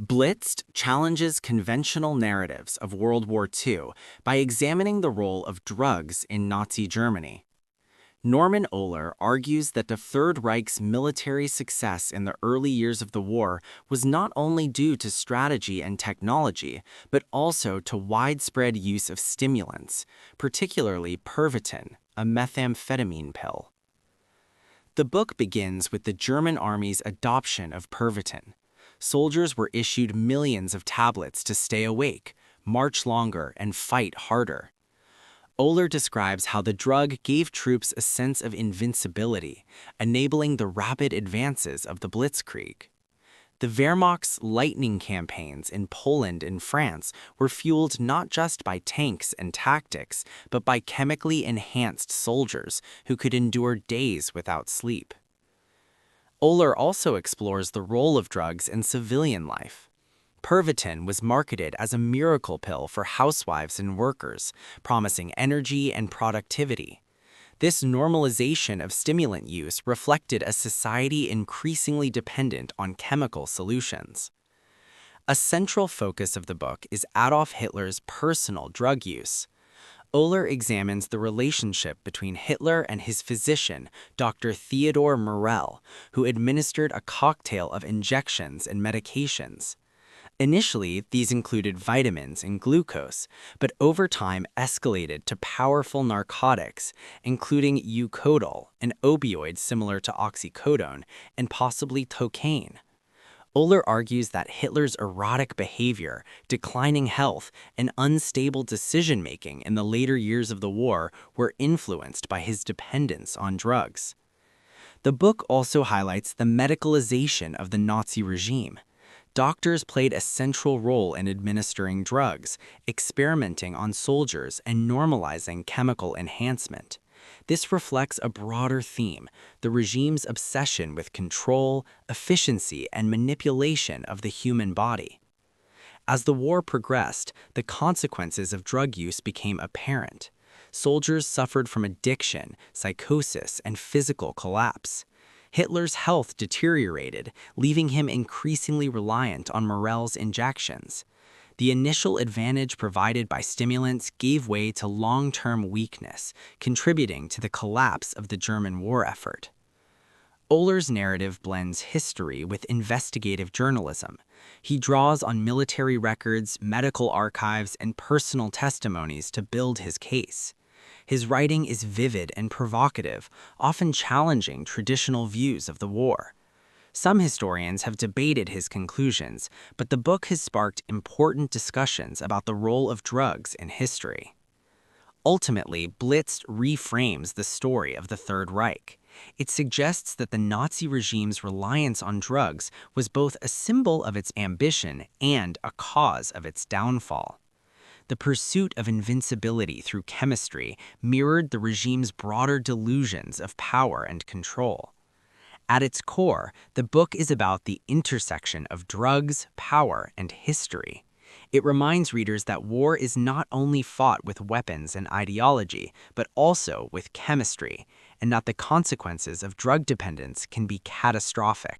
Blitzed challenges conventional narratives of World War II by examining the role of drugs in Nazi Germany. Norman Ohler argues that the Third Reich's military success in the early years of the war was not only due to strategy and technology, but also to widespread use of stimulants, particularly Pervitin, a methamphetamine pill. The book begins with the German army's adoption of Pervitin. Soldiers were issued millions of tablets to stay awake, march longer, and fight harder. Ohler describes how the drug gave troops a sense of invincibility, enabling the rapid advances of the Blitzkrieg. The Wehrmacht's lightning campaigns in Poland and France were fueled not just by tanks and tactics, but by chemically enhanced soldiers who could endure days without sleep. Ohler also explores the role of drugs in civilian life. Pervitin was marketed as a miracle pill for housewives and workers, promising energy and productivity. This normalization of stimulant use reflected a society increasingly dependent on chemical solutions. A central focus of the book is Adolf Hitler's personal drug use. Ohler examines the relationship between Hitler and his physician, Dr. Theodor Morell, who administered a cocktail of injections and medications. Initially, these included vitamins and glucose, but over time escalated to powerful narcotics, including eucodol, an opioid similar to oxycodone, and possibly cocaine. Ohler argues that Hitler's erratic behavior, declining health, and unstable decision-making in the later years of the war were influenced by his dependence on drugs. The book also highlights the medicalization of the Nazi regime. Doctors played a central role in administering drugs, experimenting on soldiers, and normalizing chemical enhancement. This reflects a broader theme, the regime's obsession with control, efficiency, and manipulation of the human body. As the war progressed, the consequences of drug use became apparent. Soldiers suffered from addiction, psychosis, and physical collapse. Hitler's health deteriorated, leaving him increasingly reliant on Morell's injections. The initial advantage provided by stimulants gave way to long-term weakness, contributing to the collapse of the German war effort. Ohler's narrative blends history with investigative journalism. He draws on military records, medical archives, and personal testimonies to build his case. His writing is vivid and provocative, often challenging traditional views of the war. Some historians have debated his conclusions, but the book has sparked important discussions about the role of drugs in history. Ultimately, Blitzed reframes the story of the Third Reich. It suggests that the Nazi regime's reliance on drugs was both a symbol of its ambition and a cause of its downfall. The pursuit of invincibility through chemistry mirrored the regime's broader delusions of power and control. At its core, the book is about the intersection of drugs, power, and history. It reminds readers that war is not only fought with weapons and ideology, but also with chemistry, and that the consequences of drug dependence can be catastrophic.